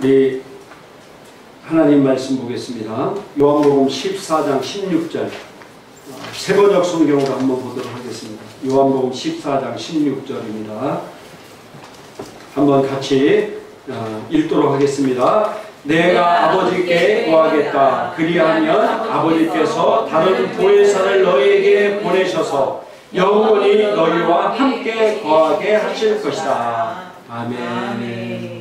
우리 하나님 말씀 보겠습니다. 요한복음 14장 16절 세번역 성경으로 한번 보도록 하겠습니다. 요한복음 14장 16절입니다. 한번 같이 읽도록 하겠습니다. 내가 아버지께 구하겠다. 그리하면 아버지께서 다른 보혜사를 너희에게 보내셔서 영원히 너희와 함께 거하게 하실 것이다. 아멘.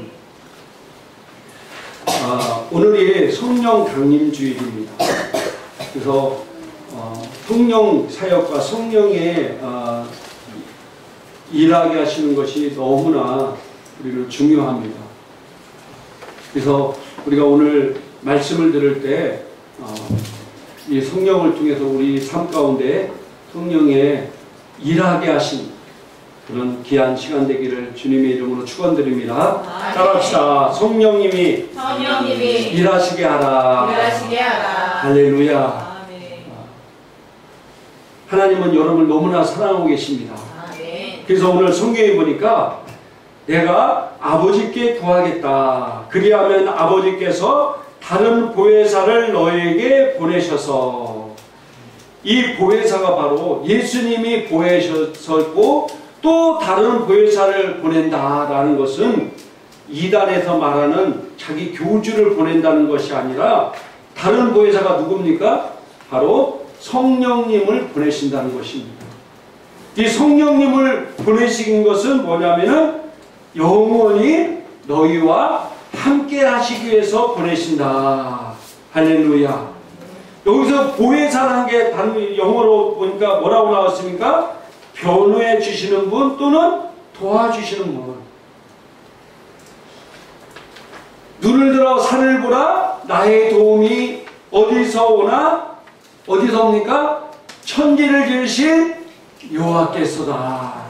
오늘이 성령 강림 주일입니다. 그래서 성령 사역과 성령의 일하게 하시는 것이 너무나 우리는 중요합니다. 그래서 우리가 오늘 말씀을 들을 때 이 성령을 통해서 우리 삶 가운데 성령의 일하게 하신 그런 귀한 시간 되기를 주님의 이름으로 축원드립니다. 따라합시다. 성령님이 일하시게 하라. 할렐루야. 하나님은 여러분을 너무나 사랑하고 계십니다. 그래서 오늘 성경에 보니까 내가 아버지께 구하겠다. 그리하면 아버지께서 다른 보혜사를 너에게 보내셔서, 이 보혜사가 바로 예수님이 보내셨고 또 다른 보혜사를 보낸다라는 것은 이단에서 말하는 자기 교주를 보낸다는 것이 아니라 다른 보혜사가 누굽니까? 바로 성령님을 보내신다는 것입니다. 이 성령님을 보내신 것은 뭐냐면은 영원히 너희와 함께 하시기 위해서 보내신다. 할렐루야. 여기서 보혜사라는 게 다른 영어로 보니까 뭐라고 나왔습니까? 변호해 주시는 분 또는 도와주시는 분. 눈을 들어 산을 보라. 나의 도움이 어디서 오나? 어디서 옵니까? 천지를 지으신 여호와께서다.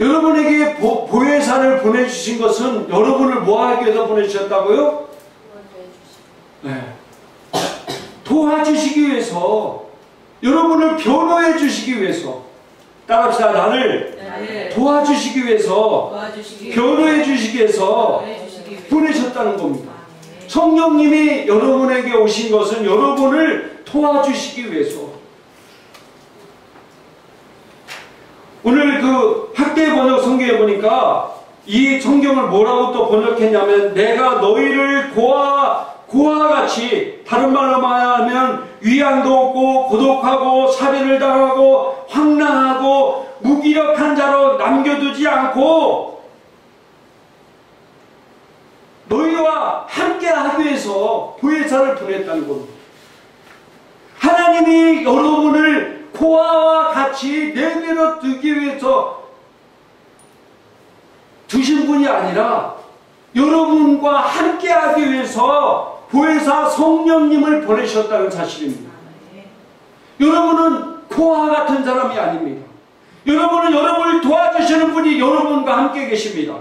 여러분에게 보혜사를 보내주신 것은 여러분을 뭐하기 위해서 보내주셨다고요? 네. 도와주시기 위해서, 여러분을 변호해 주시기 위해서. 따라합시다. 나를 도와주시기 위해서, 변호해 주시기 위해서 보내셨다는 겁니다. 성령님이 여러분에게 오신 것은 여러분을 도와주시기 위해서. 오늘 그 학대 번역 성경에 보니까 이 성경을 뭐라고 또 번역했냐면, 내가 너희를 고아와 같이, 다른 말로 말하면 위안도 없고 고독하고 살인을 당하고 황량하고 무기력한 자로 남겨두지 않고 너희와 함께 하기 위해서 보혜사를 보냈다는 겁니다. 하나님이 여러분을 고아와 같이 내버려 두기 위해서 두신 분이 아니라 여러분과 함께 하기 위해서 보혜사 성령님을 보내셨다는 사실입니다. 여러분은 고아 같은 사람이 아닙니다. 여러분은 여러분을 도와주시는 분이 여러분과 함께 계십니다.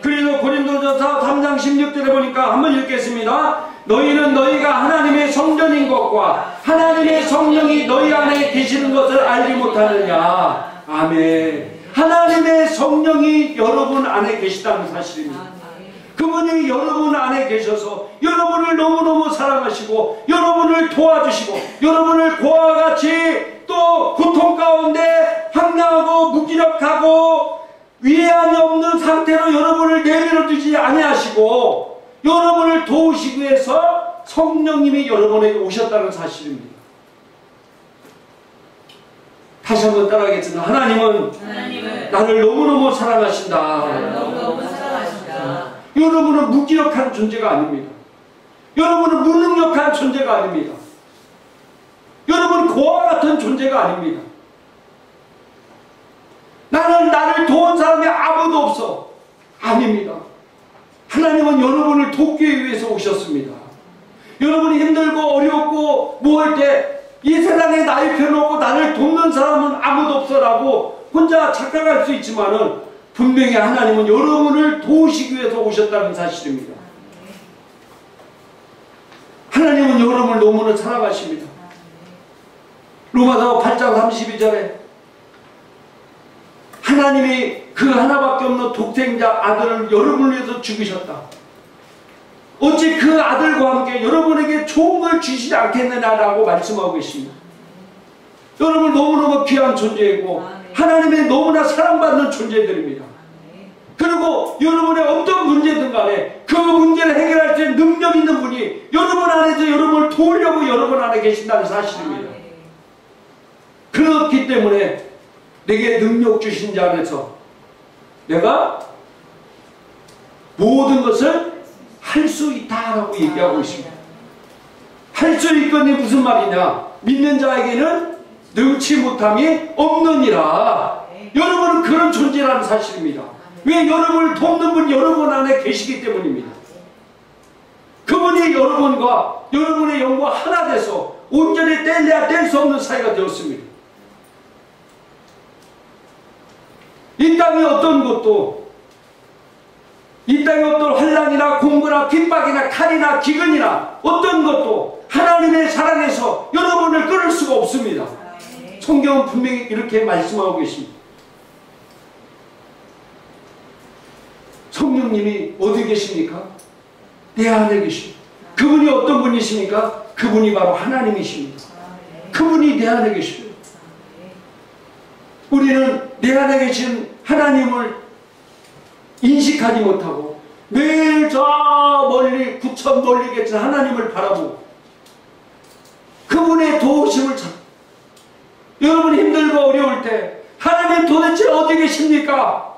그래서 고린도전서 3장 16절에 보니까 한번 읽겠습니다. 너희는 너희가 하나님의 성전인 것과 하나님의 성령이 너희 안에 계시는 것을 알지 못하느냐. 아멘. 하나님의 성령이 여러분 안에 계시다는 사실입니다. 그분이 여러분 안에 계셔서 여러분을 너무너무 사랑하시고 여러분을 도와주시고 여러분을 고아와 같이 또 고통 가운데 황량하고 무기력하고 위안이 없는 상태로 여러분을 내버려 두지 아니하시고 여러분을 도우시기 위해서 성령님이 여러분에게 오셨다는 사실입니다. 다시 한번 따라하겠습니다. 하나님은 나를 너무너무 사랑하신다. 여러분은 무기력한 존재가 아닙니다. 여러분은 무능력한 존재가 아닙니다. 여러분은 고아 같은 존재가 아닙니다. 나를 도운 사람이 아무도 없어. 아닙니다. 하나님은 여러분을 돕기 위해서 오셨습니다. 여러분이 힘들고 어렵고 뭐 할 때 이 세상에 나의 펴놓고 나를 돕는 사람은 아무도 없어라고 혼자 착각할 수 있지만은 분명히 하나님은 여러분을 도우시기 위해서 오셨다는 사실입니다. 하나님은 여러분을 너무나 사랑하십니다. 로마서 8장 32절에 하나님이 그 하나밖에 없는 독생자 아들을 여러분을 위해서 죽으셨다. 어찌 그 아들과 함께 여러분에게 좋은 걸 주시지 않겠느냐라고 말씀하고 계십니다. 여러분 너무너무 귀한 존재이고 하나님의 너무나 사랑받는 존재들입니다. 그리고 여러분의 어떤 문제든 간에 그 문제를 해결할 때 능력 있는 분이 여러분 안에서 여러분을 도우려고 여러분 안에 계신다는 사실입니다. 그렇기 때문에 내게 능력 주신 자 안에서 내가 모든 것을 할 수 있다라고 얘기하고 있습니다. 할 수 있거니 무슨 말이냐? 믿는 자에게는 능치 못함이 없느니라. 여러분은 그런 존재라는 사실입니다. 왜? 여러분을 돕는 분이 여러분 안에 계시기 때문입니다. 그분이 여러분과 여러분의 영과 하나 돼서 온전히 뗄래야 뗄 수 없는 사이가 되었습니다. 이 땅의 어떤 것도 이 땅의 어떤 환난이나 공고나 핍박이나 칼이나 기근이나 어떤 것도 하나님의 사랑에서 여러분을 끊을 수가 없습니다. 성경은 분명히 이렇게 말씀하고 계십니다. 성령님이 어디 계십니까? 내 안에 계십니다. 그분이 어떤 분이십니까? 그분이 바로 하나님이십니다. 그분이 내 안에 계십니다. 우리는 내 안에 계신 하나님을 인식하지 못하고 매일 저 멀리 구천 멀리 계신 하나님을 바라보고 그분의 도우심을 찾고 여러분이 힘들고 어려울 때 하나님 도대체 어디 계십니까?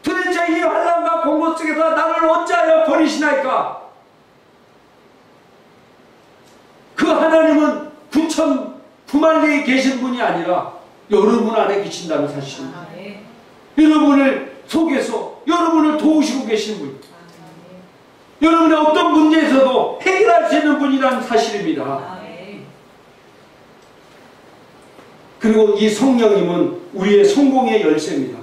도대체 이 환난과 공고 속에서 나를 어찌하여 버리시나이까? 그 하나님은 구천 구만리에 계신 분이 아니라 여러분 안에 계신다는 사실입니다. 여러분을 속에서 여러분을 도우시고 계신 분, 여러분의 어떤 문제에서도 해결할 수 있는 분이라는 사실입니다. 그리고 이 성령님은 우리의 성공의 열쇠입니다.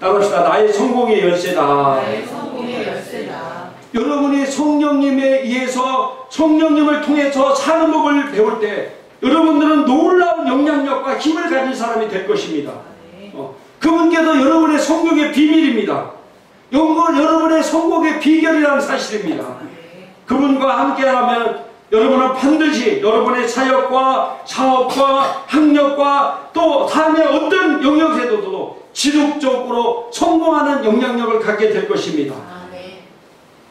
따라합시다. 나의 성공의 열쇠다. 나의 성공의 열쇠다. 여러분이 성령님에 의해서 성령님을 통해서 사는 법을 배울 때 여러분들은 놀라운 영향력과 힘을 가진 사람이 될 것입니다. 그분께서 여러분의 성공의 비밀입니다. 여러분의 성공의 비결이라는 사실입니다. 그분과 함께하면 여러분은 반드시 여러분의 사역과 사업과 학력과 또 삶의 어떤 영역에서도 지속적으로 성공하는 영향력을 갖게 될 것입니다.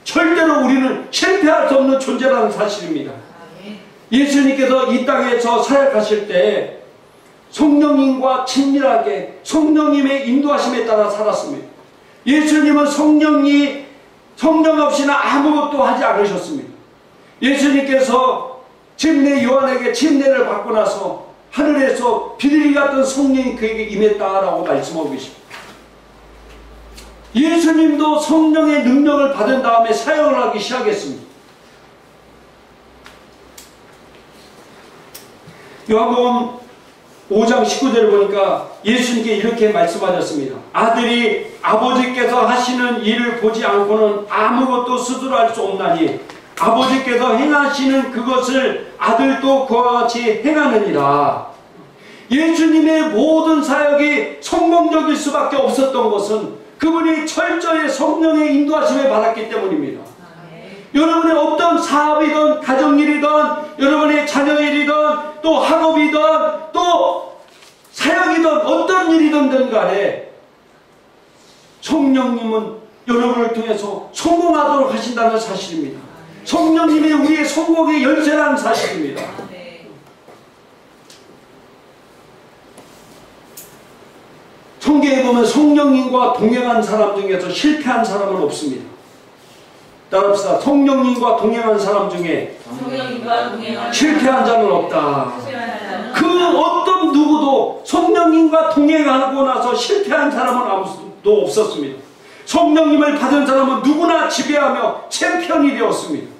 절대로 우리는 실패할 수 없는 존재라는 사실입니다. 예수님께서 이 땅에서 사역하실 때 성령님과 친밀하게 성령님의 인도하심에 따라 살았습니다. 예수님은 성령 없이는 아무것도 하지 않으셨습니다. 예수님께서 침례 요한에게 침례를 받고 나서 하늘에서 비둘기 같은 성령이 그에게 임했다라고 말씀하고 계십니다. 예수님도 성령의 능력을 받은 다음에 사역을 하기 시작했습니다. 요한복음 5장 19절을 보니까 예수님께 이렇게 말씀하셨습니다. 아들이 아버지께서 하시는 일을 보지 않고는 아무것도 스스로 할 수 없나니 아버지께서 행하시는 그것을 아들도 그와 같이 행하느니라. 예수님의 모든 사역이 성공적일 수밖에 없었던 것은 그분이 철저히 성령의 인도하심을 받았기 때문입니다. 여러분의 어떤 사업이든 가정일이든 여러분의 자녀일이든 또 학업이든 또 사역이든 어떤 일이든 간에 성령님은 여러분을 통해서 성공하도록 하신다는 사실입니다. 성령님이 우리의 성공의 열쇠라는 사실입니다. 성경에 보면 성령님과 동행한 사람 중에서 실패한 사람은 없습니다. 따라합시다. 성령님과 동행한 사람 중에 실패한 자는 없다. 그 어떤 누구도 성령님과 동행하고 나서 실패한 사람은 아무도 없었습니다. 성령님을 받은 사람은 누구나 지배하며 챔피언이 되었습니다.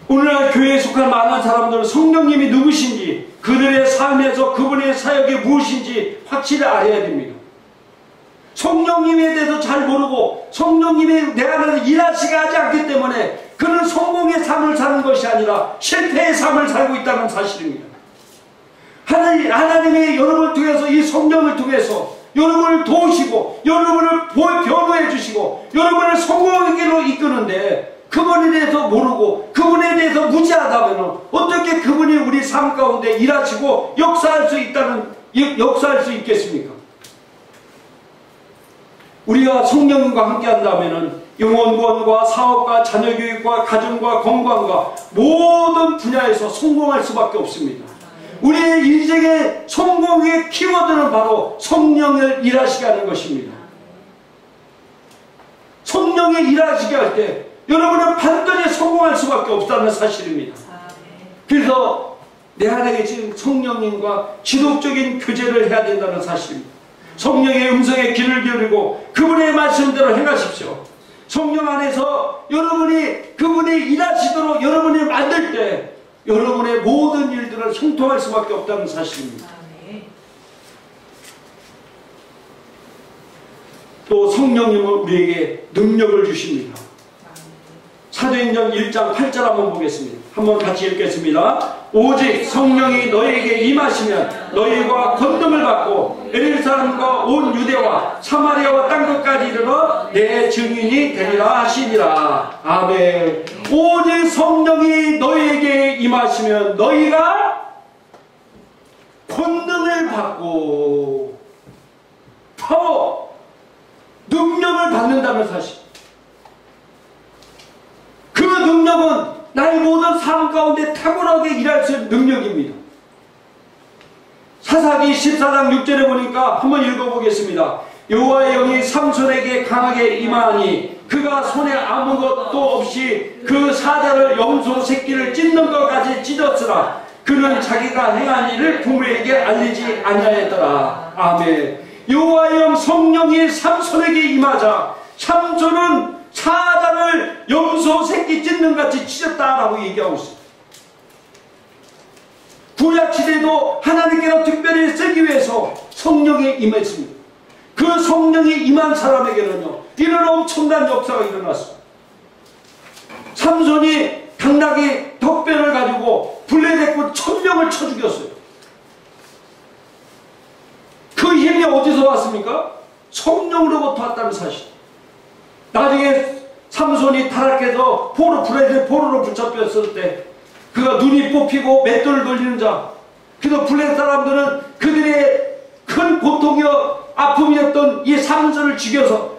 오늘날 교회에 속한 많은 사람들은 성령님이 누구신지 그들의 삶에서 그분의 사역이 무엇인지 확실히 알아야 됩니다. 성령님에 대해서 잘 모르고 성령님이 내 안에서 일하시게 하지 않기 때문에 그는 성공의 삶을 사는 것이 아니라 실패의 삶을 살고 있다는 사실입니다. 하나님이 여러분을 통해서 이 성령을 통해서 여러분을 도우시고 여러분을 변호해 주시고 여러분을 성공의 길로 이끄는데 그분에 대해서 모르고 그분에 대해서 무지하다면 어떻게 그분이 우리 삶 가운데 일하시고 역사할 수 있겠습니까? 우리가 성령님과 함께 한다면 영혼 구원과 사업과 자녀교육과 가정과 건강과 모든 분야에서 성공할 수밖에 없습니다. 우리의 인생의 성공의 키워드는 바로 성령을 일하시게 하는 것입니다. 성령이 일하시게 할 때 여러분은 반드시 성공할 수밖에 없다는 사실입니다. 그래서 내 안에 지금 성령님과 지속적인 교제를 해야 된다는 사실입니다. 성령의 음성에 귀를 기울이고 그분의 말씀대로 행하십시오. 성령 안에서 여러분이 그분이 일하시도록 여러분이 만들 때 여러분의 모든 일들을 형통할 수밖에 없다는 사실입니다. 또 성령님은 우리에게 능력을 주십니다. 사도행전 1장 8절 한번 보겠습니다. 한번 같이 읽겠습니다. 오직 성령이 너희에게 임하시면 너희가 권능을 받고 예루살렘과 온 유대와 사마리아와 땅끝까지 이르러 내 증인이 되리라 하시니라. 아멘. 오직 성령이 너희에게 임하시면 너희가 권능을 받고 파워, 능력을 받는다는 사실. 그 능력은 나의 모든 삶 가운데 탁월하게 일할 수 있는 능력입니다. 사사기 14장 6절에 보니까 한번 읽어보겠습니다. 여호와의 영이 삼손에게 강하게 임하니 그가 손에 아무것도 없이 그 사자를 염소 새끼를 찢는 것까지 찢었으나 그는 자기가 행한 일을 부모에게 알리지 아니하였더라. 아멘. 여호와의 영 성령이 삼손에게 임하자 삼손은 사자를 염소 새끼 찢는 같이 찢었다라고 얘기하고 있습니다. 구약시대도 하나님께서 특별히 쓰기 위해서 성령이 임했습니다. 그 성령이 임한 사람에게는요 이런 엄청난 역사가 일어났습니다. 삼손이 당나귀 덕변을 가지고 블레셋군 1000명을 쳐 죽였어요. 그 힘이 어디서 왔습니까? 성령으로부터 왔다는 사실. 나중에 삼손이 타락해서 블레셋 포로로 붙잡혔을 때 그가 눈이 뽑히고 맷돌을 돌리는 자, 그래서 블레셋 사람들은 그들의 큰 고통이요 아픔이었던 이 삼손을 죽여서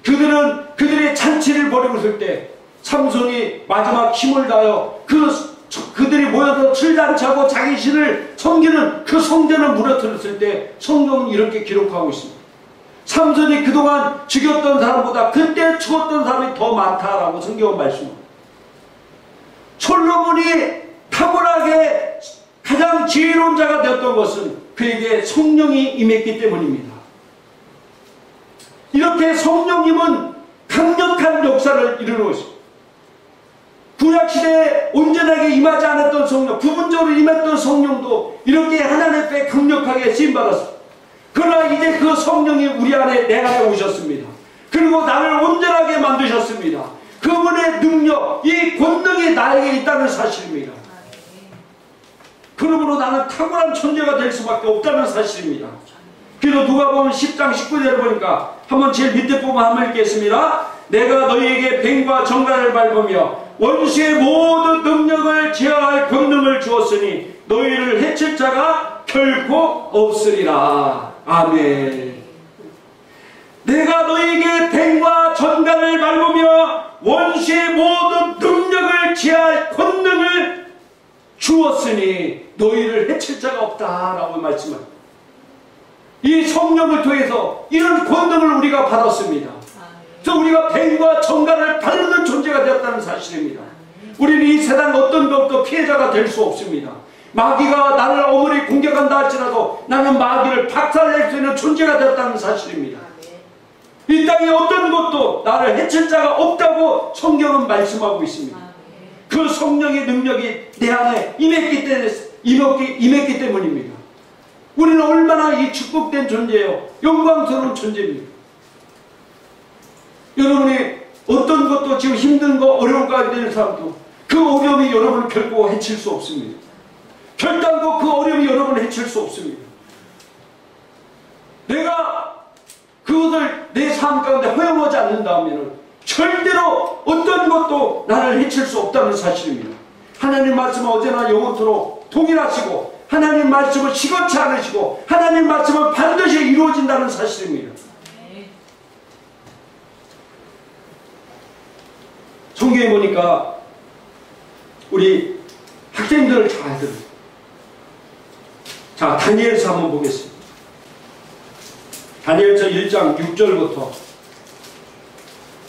그들은 그들의 잔치를 벌이고 있을 때 삼손이 마지막 힘을 다하여 그들이 모여서 출잔치하고 자기 신을 섬기는 그 성전을 무너뜨렸을 때 성경은 이렇게 기록하고 있습니다. 삼손이 그동안 죽였던 사람보다 그때 죽었던 사람이 더 많다라고 성경은 말씀합니다. 솔로몬이 탁월하게 가장 지혜로운 자가 되었던 것은 그에게 성령이 임했기 때문입니다. 이렇게 성령님은 강력한 역사를 이루고 있습니다. 구약시대에 온전하게 임하지 않았던 성령, 부분적으로 임했던 성령도 이렇게 하나님 앞에 강력하게 쓰임받았습니다. 그러나 이제 그 성령이 우리 안에 내 안에 오셨습니다. 그리고 나를 온전하게 만드셨습니다. 그분의 능력, 이 권능이 나에게 있다는 사실입니다. 그러므로 나는 탁월한 존재가 될 수밖에 없다는 사실입니다. 그래서 누가복음 10장 19절을 보니까 한번 제일 밑에 부분 한번 읽겠습니다. 내가 너희에게 뱀과 정갈을 밟으며 원수의 모든 능력을 제어할 권능을 주었으니 너희를 해칠 자가 결코 없으리라. 아멘. 내가 너희에게 뱀과 전갈을 밟으며 원수의 모든 능력을 제할 권능을 주었으니 너희를 해칠 자가 없다라고 말씀합니다. 이 성령을 통해서 이런 권능을 우리가 받았습니다. 그래서 우리가 뱀과 전갈을 밟는 존재가 되었다는 사실입니다. 우리는 이 세상 어떤 것도 피해자가 될 수 없습니다. 마귀가 나를 어머니 공격한다 할지라도 나는 마귀를 박살낼 수 있는 존재가 되었다는 사실입니다. 이 땅에 어떤 것도 나를 해칠 자가 없다고 성경은 말씀하고 있습니다. 그 성령의 능력이 내 안에 임했기 때문입니다. 우리는 얼마나 이 축복된 존재예요. 영광스러운 존재입니다. 여러분이 어떤 것도 지금 힘든 거 어려운 거 되는 사람도 그 어려움이 여러분을 결코 해칠 수 없습니다. 결단코 그 어려움이 여러분을 해칠 수 없습니다. 내가 그것을 내 삶 가운데 허용하지 않는다면 절대로 어떤 것도 나를 해칠 수 없다는 사실입니다. 하나님 말씀은 어제나 영원토록 동일하시고 하나님 말씀은 시건치 않으시고 하나님 말씀은 반드시 이루어진다는 사실입니다. 성경에 보니까 우리 학생들을 잘 들어요. 자, 다니엘서 한번 보겠습니다. 다니엘서 1장 6절부터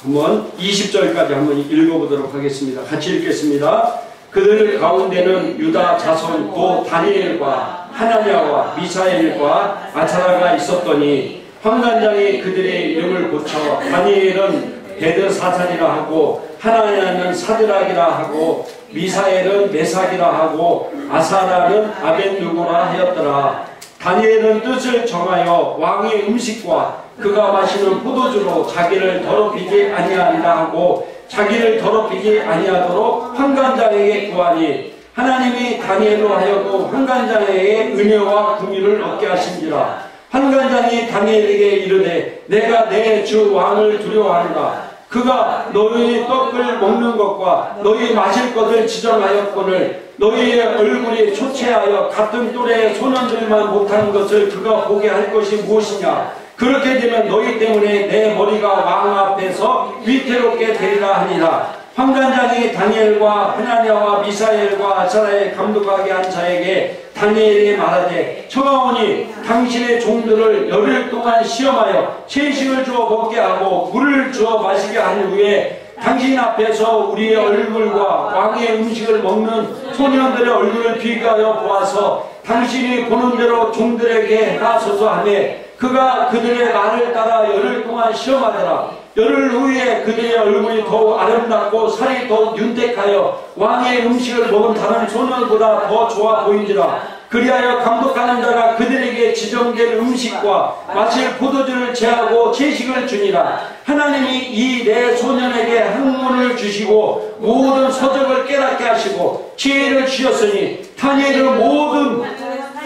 한번 20절까지 한번 읽어보도록 하겠습니다. 같이 읽겠습니다. 그들 가운데는 유다 자손 또 다니엘과 하나냐와 미사엘과 아차라가 있었더니 환관장이 그들의 이름을 고쳐 다니엘은 베드사살이라 하고 하나냐는 사드락이라 하고 미사엘은 메삭이라 하고 아사라는 아벤누고라 하였더라. 다니엘은 뜻을 정하여 왕의 음식과 그가 마시는 포도주로 자기를 더럽히지 아니하리라 하고 자기를 더럽히지 아니하도록 환관장에게 구하니 하나님이 다니엘로 하여금 환관장에게 은혜와 긍휼을 얻게 하신지라. 환관장이 다니엘에게 이르되 내가 내 주 왕을 두려워하노라. 그가 너희의 떡을 먹는 것과 너희 마실 것을 지정하였거늘 너희의 얼굴이 초췌하여 같은 또래의 소년들만 못하는 것을 그가 보게 할 것이 무엇이냐. 그렇게 되면 너희 때문에 내 머리가 왕 앞에서 위태롭게 되리라 하니라. 환관장이 다니엘과 하나냐와 미사엘과 아사라에 감독하게 한 자에게 다니엘이 말하되 청하오니 당신의 종들을 열흘 동안 시험하여 채식을 주어 먹게 하고 물을 주어 마시게 한 후에 당신 앞에서 우리의 얼굴과 왕의 음식을 먹는 소년들의 얼굴을 비교하여 보아서 당신이 보는 대로 종들에게 하소서 하매 그가 그들의 말을 따라 열흘 동안 시험하더라. 열흘 후에 그들의 얼굴이 더욱 아름답고 살이 더욱 윤택하여 왕의 음식을 먹은 다른 소년보다 더 좋아 보인지라. 그리하여 감독하는 자가 그들에게 지정된 음식과 마실 포도주를 제하고 채식을 주니라. 하나님이 이 네 소년에게 학문을 주시고 모든 서적을 깨닫게 하시고 지혜를 주셨으니 다니엘은 모든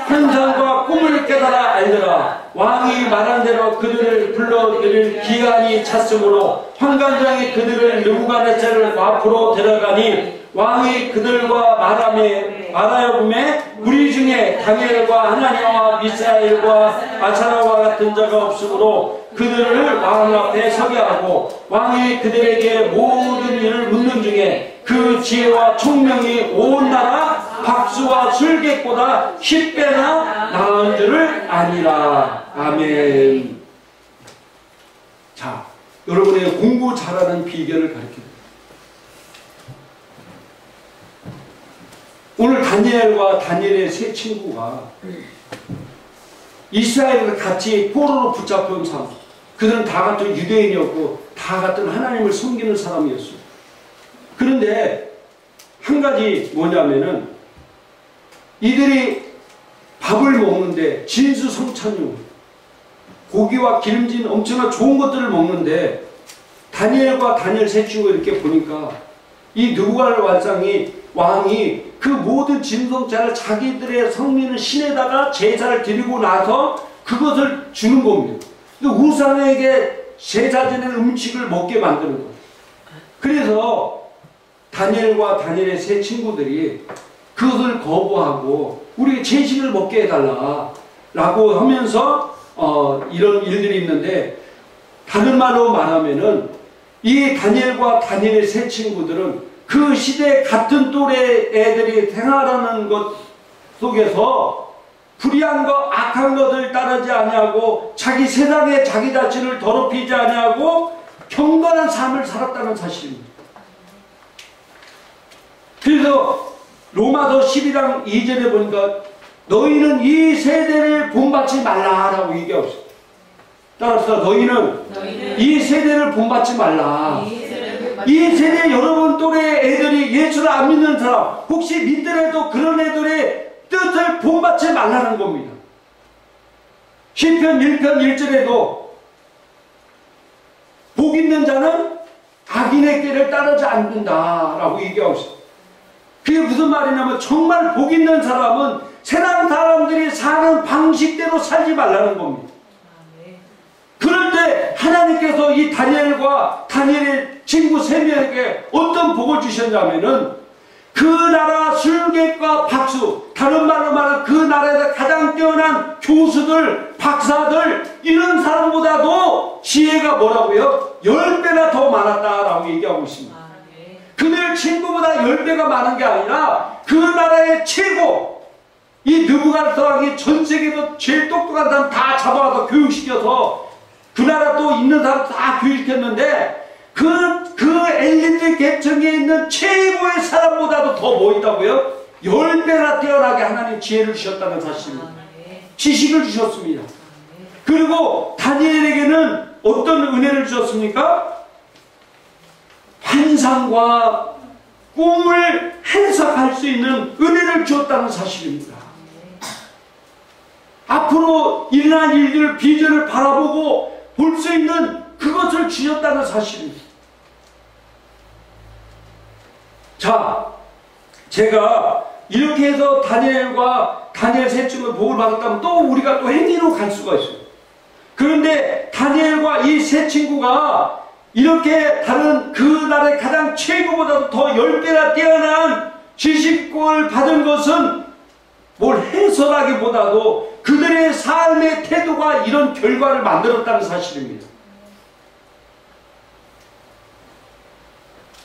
환상과 꿈을 깨달아 알더라. 왕이 말한 대로 그들을 불러들일 기한이 찼으므로 환관장이 그들을 느부갓네살을 앞으로 데려가니 왕이 그들과 말하여봄에 우리 중에 다니엘과 하나냐와 미사엘과 아차라와 같은 자가 없으므로 그들을 왕 앞에 서게 하고 왕이 그들에게 모든 일을 묻는 중에 그 지혜와 총명이 온 나라 박수와 술객보다 10배나 나은 줄을 아니라. 아멘. 자, 여러분의 공부 잘하는 비결을 가르쳐드립니다. 오늘 다니엘의 세 친구가 이스라엘과 같이 포로로 붙잡혀온 사람, 그들은 다 같은 유대인이었고 다 같은 하나님을 섬기는 사람이었어요. 그런데 한 가지 뭐냐면은 이들이 밥을 먹는데 진수성찬용 고기와 기름진 엄청난 좋은 것들을 먹는데 다니엘과 다니엘 세 친구가 이렇게 보니까 이 느부갓네살 왕이 그 모든 진성찬을 자기들의 성리는 신에다가 제사를 드리고 나서 그것을 주는 겁니다. 우상에게 제사 드리는 음식을 먹게 만드는 거예요. 그래서 다니엘과 다니엘의 세 친구들이 그것을 거부하고 우리에게 채식을 먹게 해달라 라고 하면서 이런 일들이 있는데, 다른 말로 말하면은 이 다니엘과 다니엘의 세 친구들은 그 시대 같은 또래 애들이 생활하는 것 속에서 불의한 것, 악한 것을 따르지 아니하고 자기 세상에 자기 자신을 더럽히지 아니하고 경건한 삶을 살았다는 사실입니다. 그래서 로마서 12장 2절에 보니까 너희는 이 세대를 본받지 말라라고 얘기하고 있어요. 따라서 너희는 이 세대를 본받지 말라. 이 세대 여러분 또래 애들이 예수를 안 믿는 사람, 혹시 믿더라도 그런 애들의 뜻을 본받지 말라는 겁니다. 시편 1편 1절에도 복 있는 자는 악인의 길을 따르지 않는다라고 얘기하고 있어요. 그게 무슨 말이냐면 정말 복 있는 사람은 세상 사람들이 사는 방식대로 살지 말라는 겁니다. 그럴 때 하나님께서 이 다니엘과 다니엘의 친구 3명에게 어떤 복을 주셨냐면은 그 나라 술객과 박수, 다른 말로 말하면 그 나라에서 가장 뛰어난 교수들, 박사들 이런 사람보다도 지혜가 뭐라고요? 10배나 더 많았다라고 얘기하고 있습니다. 그들 친구보다 10배가 많은 게 아니라 그 나라의 최고, 이 느부갓네살이 전 세계에서 제일 똑똑한 사람 다 잡아와서 교육시켜서 그 나라 또 있는 사람 다 교육시켰는데 그 엘리트 계층에 있는 최고의 사람보다도 더 뭐 있다고요? 10배나 뛰어나게 하나님 지혜를 주셨다는 사실입니다. 지식을 주셨습니다. 그리고 다니엘에게는 어떤 은혜를 주셨습니까? 환상과 꿈을 해석할 수 있는 은혜를 주었다는 사실입니다. 앞으로 일어날 일들, 비전을 바라보고 볼 수 있는 그것을 주셨다는 사실입니다. 자, 제가 이렇게 해서 다니엘과 다니엘 세 친구의 복을 받았다면 또 우리가 또 행위로 갈 수가 있어요. 그런데 다니엘과 이 세 친구가 이렇게 다른 그 나라의 가장 최고보다도 더 10배나 뛰어난 지식을 받은 것은 뭘 해설하기보다도 그들의 삶의 태도가 이런 결과를 만들었다는 사실입니다.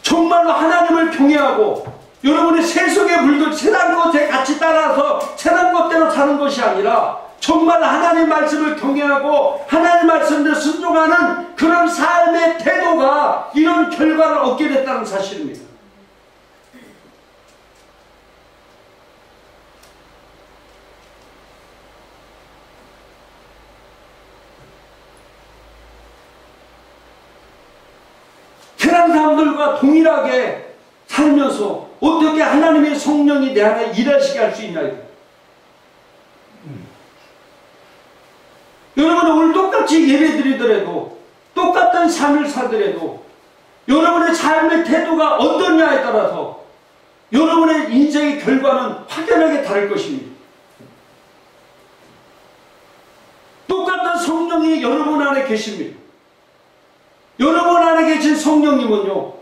정말로 하나님을 경외하고 여러분의 세속의 물들, 세상 것에 같이 따라서 세상 것대로 사는 것이 아니라 정말 하나님 말씀을 경외하고 하나님 말씀을 순종하는 그런 삶의 태도가 이런 결과를 얻게 됐다는 사실입니다. 세상 사람들과 동일하게 살면서 어떻게 하나님의 성령이 내 안에 일하시게 할 수 있냐. 여러분은 오늘 똑같이 예배 드리더라도 똑같은 삶을 살더라도 여러분의 삶의 태도가 어떠냐에 따라서 여러분의 인생의 결과는 확연하게 다를 것입니다. 똑같은 성령이 여러분 안에 계십니다. 여러분 안에 계신 성령님은요,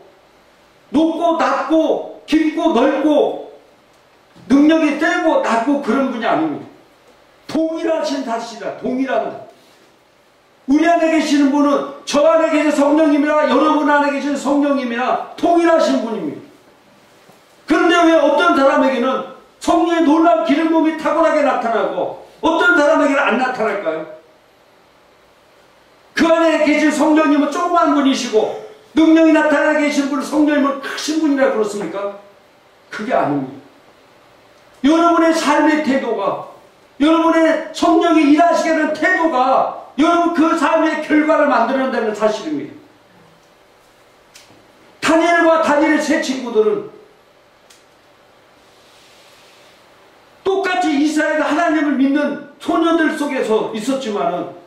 높고 낮고 깊고 넓고 능력이 세고 낮고 그런 분이 아닙니다. 동일하신 자시다. 동일한. 우리 안에 계시는 분은 저 안에 계신 성령님이나 여러분 안에 계신 성령님이나 동일하신 분입니다. 그런데 왜 어떤 사람에게는 성령의 놀라운 기름 부음이 탁월하게 나타나고 어떤 사람에게는 안 나타날까요? 그 안에 계신 성령님은 조그만 분이시고 능력이 나타나 계신 분은 성령님은 크신 분이라 그렇습니까? 그게 아닙니다. 여러분의 삶의 태도가, 여러분의 성령이 일하시게 하는 태도가 여러분 그 삶의 결과를 만들어낸다는 사실입니다. 다니엘과 다니엘의 세 친구들은 똑같이 이스라엘 하나님을 믿는 소녀들 속에서 있었지만은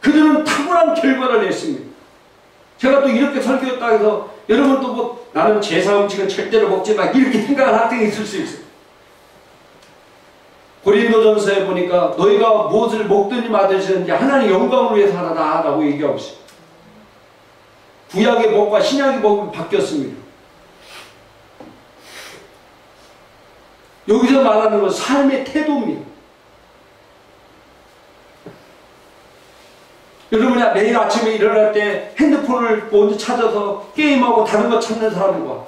그들은 탁월한 결과를 냈습니다. 제가 또 이렇게 설교했다 해서 여러분도 뭐 나는 제사 음식은 절대로 먹지 마 이렇게 생각하는 학생이 있을 수 있어요. 고린도전서에 보니까 너희가 무엇을 먹든지 마시든지 하나님 영광을 위해서 하라 라고 얘기하고 있어요. 구약의 법과 신약의 법이 바뀌었습니다. 여기서 말하는 건 삶의 태도입니다. 여러분이 매일 아침에 일어날 때 핸드폰을 먼저 찾아서 게임하고 다른 거 찾는 사람과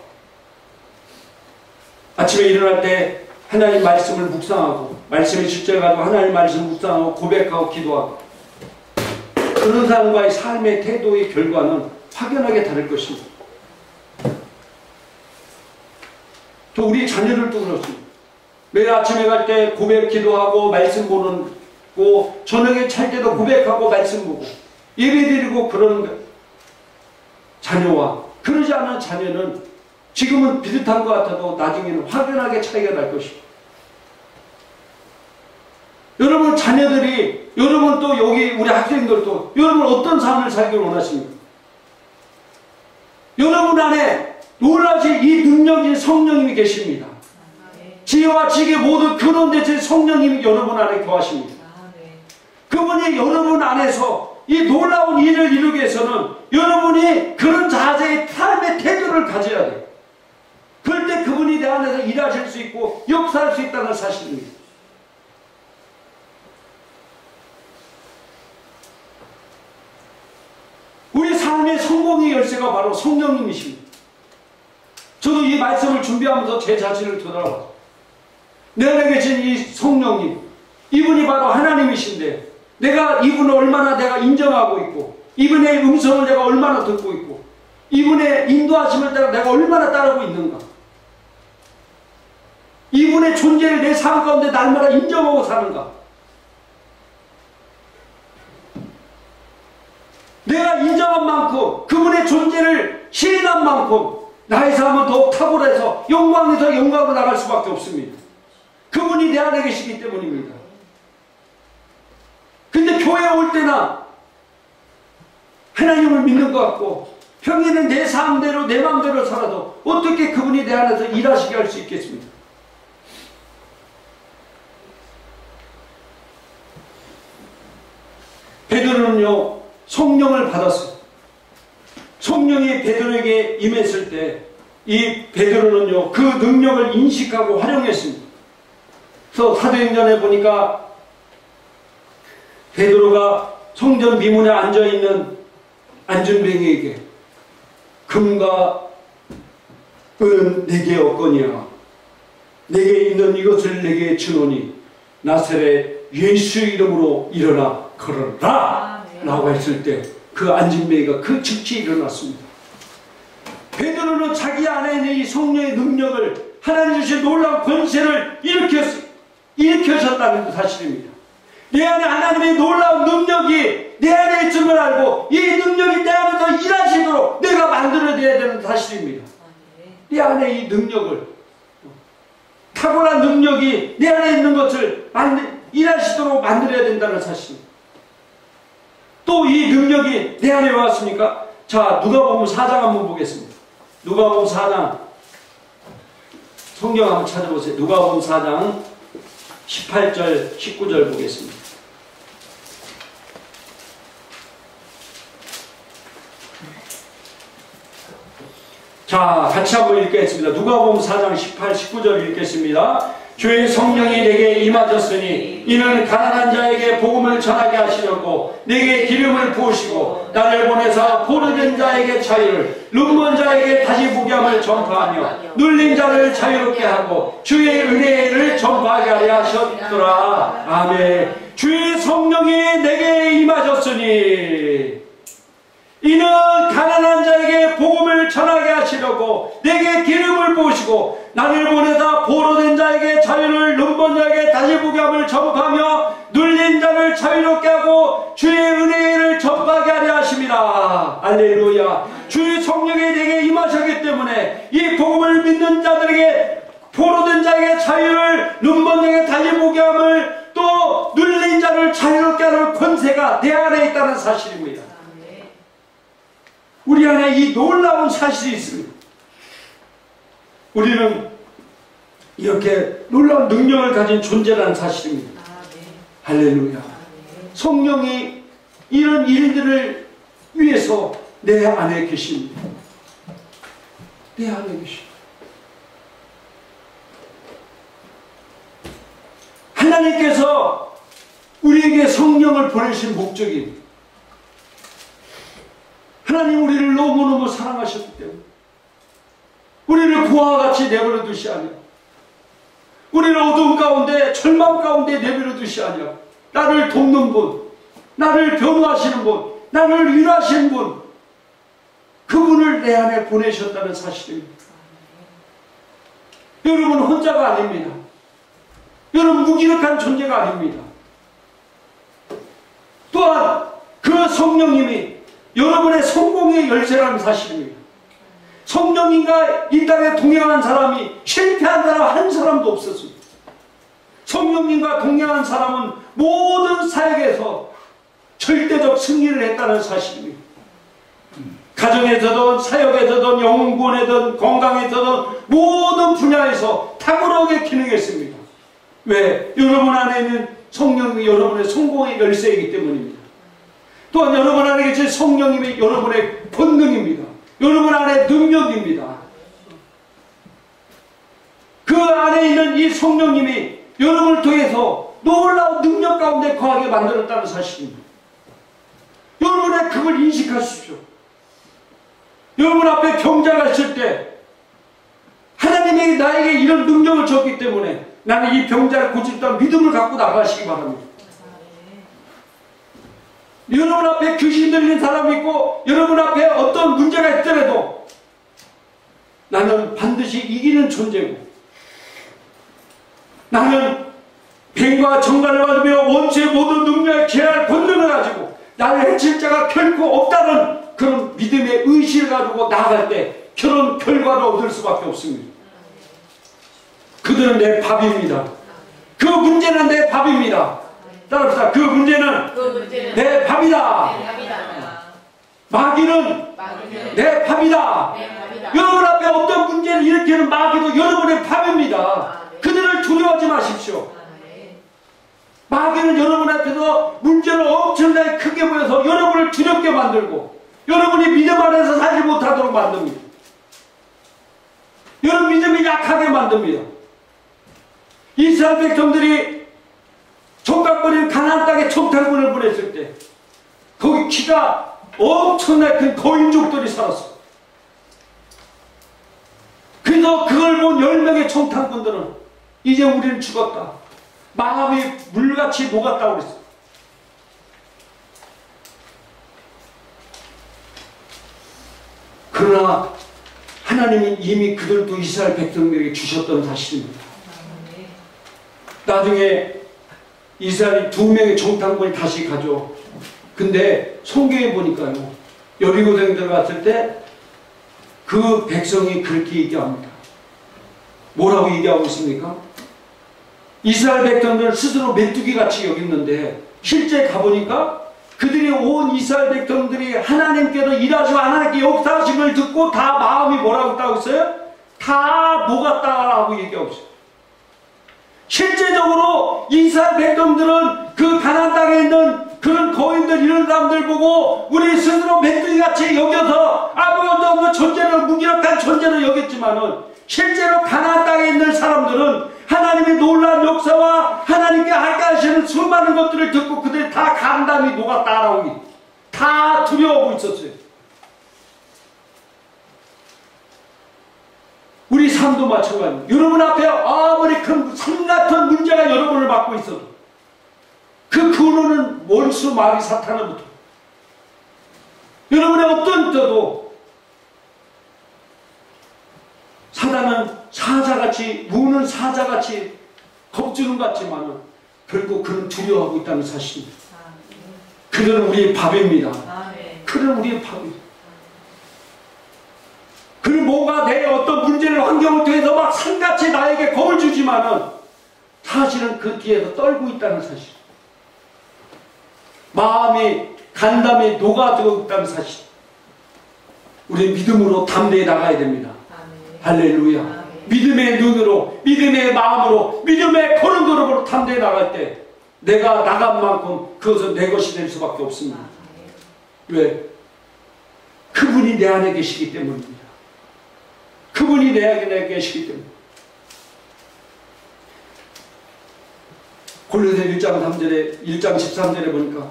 아침에 일어날 때 하나님 말씀을 묵상하고 말씀의 실제를 가지고 하나님 말씀을 묵상하고 고백하고 기도하고 그런 사람과의 삶의 태도의 결과는 확연하게 다를 것입니다. 또 우리 자녀들도 그렇습니다. 매일 아침에 갈 때 고백 기도하고 말씀 보고 저녁에 잘 때도 고백하고 말씀 보고 예배드리고 그러는 자녀와 그러지 않은 자녀는 지금은 비슷한 것 같아도 나중에는 확연하게 차이가 날 것입니다. 여러분 자녀들이 여러분 또 여기 우리 학생들도 여러분 어떤 삶을 살기를 원하십니까? 여러분 안에 놀라신 이 능력인 성령님이 계십니다. 지혜와 지혜 모두 근원되신 성령님이 여러분 안에 거하십니다. 그분이 여러분 안에서 이 놀라운 일을 이루기 위해서는 여러분이 그런 자세의 삶의 태도를 가져야 돼요. 그럴 때 그분이 내 안에서 일하실 수 있고 역사할 수 있다는 사실입니다. 우리 삶의 성공의 열쇠가 바로 성령님이십니다. 저도 이 말씀을 준비하면서 제 자신을 되돌아봤어요. 내 안에 계신 이 성령님, 이분이 바로 하나님이신데 내가 이분을 얼마나 내가 인정하고 있고 이분의 음성을 내가 얼마나 듣고 있고 이분의 인도하심을 내가 얼마나 따르고 있는가, 이분의 존재를 내 삶 가운데 날마다 인정하고 사는가, 내가 인정한 만큼 그분의 존재를 시인한 만큼 나의 삶은 더욱 탁월해서 영광에서 영광으로 나갈 수밖에 없습니다. 그분이 내 안에 계시기 때문입니다. 근데 교회에 올 때나 하나님을 믿는 것 같고 평일은 내 삶대로 내 마음대로 살아도 어떻게 그분이 내 안에서 일하시게 할 수 있겠습니까? 베드로는요 성령을 받았어요. 성령이 베드로에게 임했을 때 이 베드로는요 그 능력을 인식하고 활용했습니다. 그래서 사도행전에 보니까 베드로가 성전 미문에 앉아있는 안전뱅이에게 금과 은은 내게 없거니와 내게 있는 이것을 내게 주노니 나사렛 예수의 이름으로 일어나 걸어라 라고 했을 때 그 안진뱅이가 그 즉시 일어났습니다. 베드로는 자기 안에 있는 이 성령의 능력을 하나님 주신 놀라운 권세를 일으켜셨다는 사실입니다. 내 안에 하나님의 놀라운 능력이 내 안에 있음을 알고 이 능력이 내 안에서 일하시도록 내가 만들어내야 되는 사실입니다. 내 안에 이 능력을, 탁월한 능력이 내 안에 있는 것을 일하시도록 만들어야 된다는 사실입니다. 또 이 능력이 내 안에 왔습니까? 자, 누가복음 4장 한번 보겠습니다. 누가복음 4장 성경 한번 찾아보세요. 누가복음 4장 18절 19절 보겠습니다. 자, 같이 한번 읽겠습니다. 누가복음 4장 18, 19절 읽겠습니다. 주의 성령이 내게 임하셨으니 이는 가난한 자에게 복음을 전하게 하시려고 내게 기름을 부으시고 나를 보내사 포로된 자에게 자유를, 눈먼 자에게 다시 보게 함을 전파하며 눌린 자를 자유롭게 하고 주의 은혜를 전파하게 하려 하셨더라. 아멘. 주의 성령이 내게 임하셨으니 이는 가난한 자에게 복음을 전하게 하시려고 내게 기름을 부으시고 나를 보내다 포로된 자에게 자유를, 눈먼 자에게 다시 보게 함을 전파하며 눌린 자를 자유롭게 하고 주의 은혜를 전파하게 하려 하심이라. 알렐루야. 주의 성령이 내게 임하셨기 때문에 이 복음을 믿는 자들에게, 포로된 자에게 자유를, 눈먼 자에게 다시 보게 함을, 또 눌린 자를 자유롭게 하는 권세가 내 안에 있다는 사실입니다. 우리 안에 이 놀라운 사실이 있습니다. 우리는 이렇게 놀라운 능력을 가진 존재라는 사실입니다. 할렐루야. 성령이 이런 일들을 위해서 내 안에 계십니다. 내 안에 계십니다. 하나님께서 우리에게 성령을 보내신 목적입니다. 하나님 우리를 너무너무 사랑하셨기 때문에 우리를 부하와 같이 내버려 두시 아니라, 우리를 어두움 가운데 절망 가운데 내버려 두시 아니라, 나를 돕는 분, 나를 변호하시는 분, 나를 위로하시는 분, 그분을 내 안에 보내셨다는 사실입니다. 여러분 혼자가 아닙니다. 여러분 무기력한 존재가 아닙니다. 또한 그 성령님이 여러분의 성공의 열쇠라는 사실입니다. 성령님과 이 땅에 동행한 사람이 실패한 사람 한 사람도 없었습니다. 성령님과 동행한 사람은 모든 사역에서 절대적 승리를 했다는 사실입니다. 가정에서든 사역에서든 영혼구원에든 건강에서든 모든 분야에서 탁월하게 기능했습니다. 왜? 여러분 안에 있는 성령이 여러분의 성공의 열쇠이기 때문입니다. 또한 여러분 안에 계신 성령님이 여러분의 본능입니다. 여러분 안에 능력입니다. 그 안에 있는 이 성령님이 여러분을 통해서 놀라운 능력 가운데 거하게 만들었다는 사실입니다. 여러분의 그걸 인식하십시오. 여러분 앞에 병자가 있을 때 하나님이 나에게 이런 능력을 줬기 때문에 나는 이 병자를 고치겠다는 믿음을 갖고 나가시기 바랍니다. 여러분 앞에 귀신 들린 사람이 있고 여러분 앞에 어떤 문제가 있더라도 나는 반드시 이기는 존재고 나는 뱀과 정갈을 받으며 원수의 모든 능력에 제할 권능을 가지고 나를 해칠 자가 결코 없다는 그런 믿음의 의식을 가지고 나아갈 때 그런 결과를 얻을 수밖에 없습니다. 그들은 내 밥입니다. 그 문제는 내 밥입니다. 따라합시다. 그 문제는 내 밥이다. 마귀는 내 밥이다. 여러분 앞에 어떤 문제를 일으키는 마귀도 여러분의 밥입니다. 그들을 두려워하지 마십시오. 마귀는 여러분 앞에서 문제를 엄청나게 크게 보여서 여러분을 두렵게 만들고 여러분이 믿음 안에서 살지 못하도록 만듭니다. 여러분 믿음이 약하게 만듭니다. 이스라엘 백성들이 총각거리는 가나안 땅에 총탈군을 보냈을 때 거기 키가 엄청나게 큰 거인족들이 살았어. 그래서 그걸 본 10명의 총탈군들은 이제 우리는 죽었다. 마음이 물같이 녹았다고 그랬어. 그러나 하나님이 이미 그들도 이스라엘 백성들에게 주셨던 사실입니다. 나중에 이스라엘이 2명의 총탄군이 다시 가죠. 근데 성경에 보니까요, 여리고성에 들어갔을 때 그 백성이 그렇게 얘기합니다. 뭐라고 얘기하고 있습니까? 이스라엘 백성들은 스스로 메뚜기같이 여겼는데 실제 가보니까 그들이 온 이스라엘 백성들이 하나님께서 일하시고 하나님께 역사하심을 듣고 다 마음이 뭐라고 했다고 했어요? 다 녹았다라고 얘기하고 있어요. 실제적으로 이스라엘 백성들은 그 가나안 땅에 있는 그런 거인들 이런 사람들 보고 우리 스스로 메뚜기같이 여겨서 아무것도 없는 존재를 무기력한 존재로 여겼지만은 실제로 가나안 땅에 있는 사람들은 하나님의 놀라운 역사와 하나님께 하게 하시는 수많은 것들을 듣고 그들이 다 감당이 녹았다라고 다 두려워하고 있었어요. 우리 삶도 마찬가지입니다. 여러분 앞에 아무리 큰 산 같은 문제가 여러분을 막고 있어도 그 근원은 원수 마귀 사탄으로부터 여러분의 어떤 때도 사단은 사자같이 무는 사자같이 겁주는 것 같지만은 결국 그는 두려워하고 있다는 사실입니다. 그들은 우리의 밥입니다. 그들은 우리의 밥입니다. 그 뭐가 내 어떤 문제를 환경을 통해서 막 산같이 나에게 겁을 주지만은 사실은 그 뒤에서 떨고 있다는 사실. 마음이 간담이 녹아들고 있다는 사실. 우리 믿음으로 담대히 나가야 됩니다. 할렐루야. 믿음의 눈으로, 믿음의 마음으로, 믿음의 걸음걸음으로 담대히 나갈 때 내가 나간 만큼 그것은 내 것이 될 수밖에 없습니다. 왜? 그분이 내 안에 계시기 때문입니다. 그분이 내 안에 계시기 때문에. 골로새 1장 13절에 보니까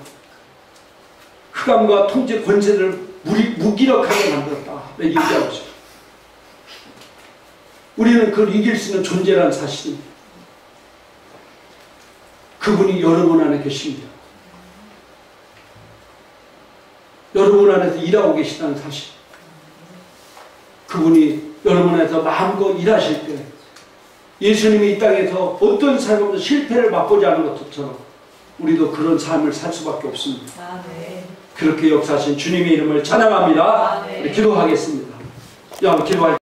흑암과 통제 권세를 무기력하게 만들었다. 얘기하고 있어요. 우리는 그걸 이길 수 있는 존재라는 사실입니다. 그분이 여러분 안에 계십니다. 여러분 안에서 일하고 계시다는 사실. 그분이 여러분 안에서 마음껏 일하실 때 예수님이 이 땅에서 어떤 삶으로도 실패를 맛보지 않은 것처럼 우리도 그런 삶을 살 수밖에 없습니다. 그렇게 역사하신 주님의 이름을 찬양합니다. 기도하겠습니다. 기도할